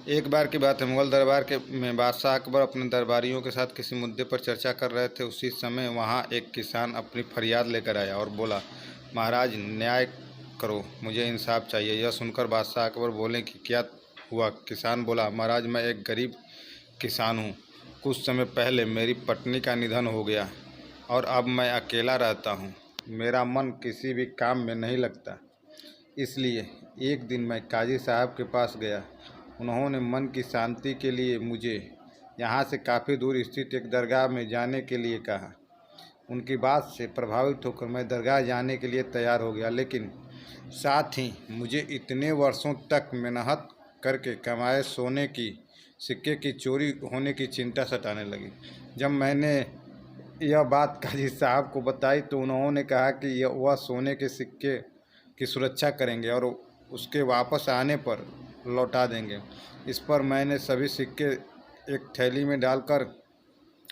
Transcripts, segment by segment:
एक बार की बात है, मुगल दरबार के में बादशाह अकबर अपने दरबारियों के साथ किसी मुद्दे पर चर्चा कर रहे थे। उसी समय वहाँ एक किसान अपनी फरियाद लेकर आया और बोला, महाराज न्याय करो, मुझे इंसाफ चाहिए। यह सुनकर बादशाह अकबर बोले कि क्या हुआ? किसान बोला, महाराज मैं एक गरीब किसान हूँ। कुछ समय पहले मेरी पत्नी का निधन हो गया और अब मैं अकेला रहता हूँ। मेरा मन किसी भी काम में नहीं लगता। इसलिए एक दिन मैं काजी साहब के पास गया। उन्होंने मन की शांति के लिए मुझे यहाँ से काफ़ी दूर स्थित एक दरगाह में जाने के लिए कहा। उनकी बात से प्रभावित होकर मैं दरगाह जाने के लिए तैयार हो गया, लेकिन साथ ही मुझे इतने वर्षों तक मेहनत करके कमाए सोने की सिक्के की चोरी होने की चिंता सताने लगी। जब मैंने यह बात काजी साहब को बताई तो उन्होंने कहा कि वह सोने के सिक्के की सुरक्षा करेंगे और उसके वापस आने पर लौटा देंगे। इस पर मैंने सभी सिक्के एक थैली में डालकर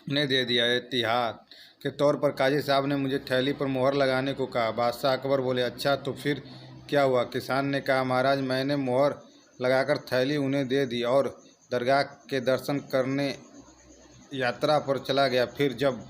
उन्हें दे दिया। एहतियात के तौर पर काजी साहब ने मुझे थैली पर मोहर लगाने को कहा। बादशाह अकबर बोले, अच्छा तो फिर क्या हुआ? किसान ने कहा, महाराज मैंने मोहर लगाकर थैली उन्हें दे दी और दरगाह के दर्शन करने यात्रा पर चला गया। फिर जब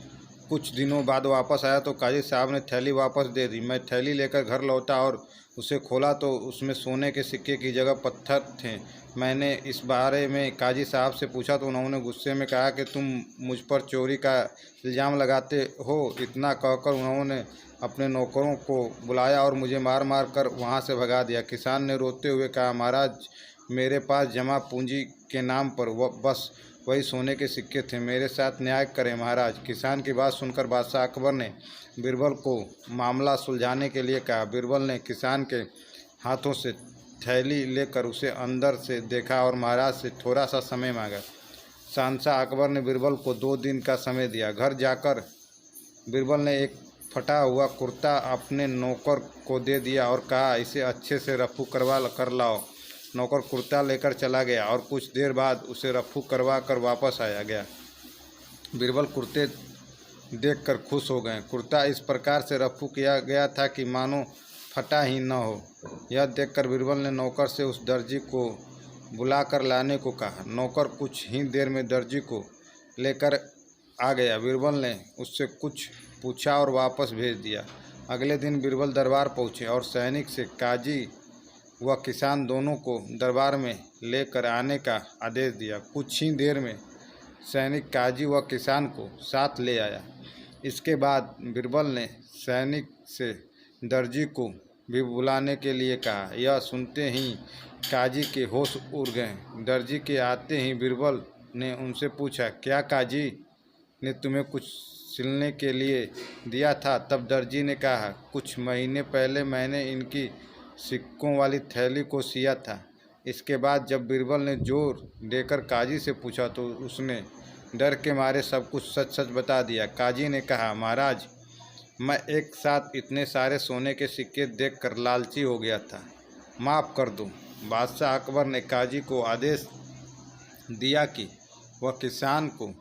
कुछ दिनों बाद वापस आया तो काजी साहब ने थैली वापस दे दी। मैं थैली लेकर घर लौटा और उसे खोला तो उसमें सोने के सिक्के की जगह पत्थर थे। मैंने इस बारे में काजी साहब से पूछा तो उन्होंने गुस्से में कहा कि तुम मुझ पर चोरी का इल्ज़ाम लगाते हो। इतना कहकर उन्होंने अपने नौकरों को बुलाया और मुझे मार मार कर वहाँ से भगा दिया। किसान ने रोते हुए कहा, महाराज मेरे पास जमा पूंजी के नाम पर बस वही सोने के सिक्के थे। मेरे साथ न्याय करें महाराज। किसान की बात सुनकर बादशाह अकबर ने बीरबल को मामला सुलझाने के लिए कहा। बीरबल ने किसान के हाथों से थैली लेकर उसे अंदर से देखा और महाराज से थोड़ा सा समय मांगा। शहंशाह अकबर ने बीरबल को 2 दिन का समय दिया। घर जाकर बीरबल ने एक फटा हुआ कुर्ता अपने नौकर को दे दिया और कहा, इसे अच्छे से रफू करवा कर लाओ। नौकर कुर्ता लेकर चला गया और कुछ देर बाद उसे रफू करवा कर वापस आया गया। बीरबल कुर्ते देखकर खुश हो गए। कुर्ता इस प्रकार से रफू किया गया था कि मानो फटा ही न हो। यह देखकर बीरबल ने नौकर से उस दर्जी को बुलाकर लाने को कहा। नौकर कुछ ही देर में दर्जी को लेकर आ गया। बीरबल ने उससे कुछ पूछा और वापस भेज दिया। अगले दिन बीरबल दरबार पहुँचे और सैनिक से काजी व किसान दोनों को दरबार में लेकर आने का आदेश दिया। कुछ ही देर में सैनिक काजी व किसान को साथ ले आया। इसके बाद बीरबल ने सैनिक से दर्जी को भी बुलाने के लिए कहा। यह सुनते ही काजी के होश उड़ गए। दर्जी के आते ही बीरबल ने उनसे पूछा, क्या काजी ने तुम्हें कुछ सिलने के लिए दिया था? तब दर्जी ने कहा, कुछ महीने पहले मैंने इनकी सिक्कों वाली थैली को सिया था। इसके बाद जब बीरबल ने जोर देकर काजी से पूछा तो उसने डर के मारे सब कुछ सच सच बता दिया। काजी ने कहा, महाराज मैं एक साथ इतने सारे सोने के सिक्के देखकर लालची हो गया था, माफ़ कर दो। बादशाह अकबर ने काजी को आदेश दिया कि वह किसान को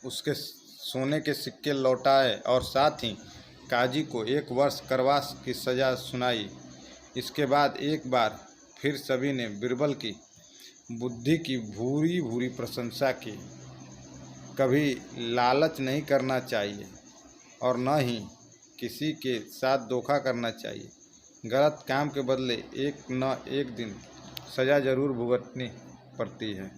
उसके सोने के सिक्के लौटाए और साथ ही काजी को 1 वर्ष कारावास की सज़ा सुनाई। इसके बाद एक बार फिर सभी ने बीरबल की बुद्धि की भूरी भूरी प्रशंसा की। कभी लालच नहीं करना चाहिए और न ही किसी के साथ धोखा करना चाहिए। गलत काम के बदले एक न एक दिन सज़ा ज़रूर भुगतनी पड़ती है।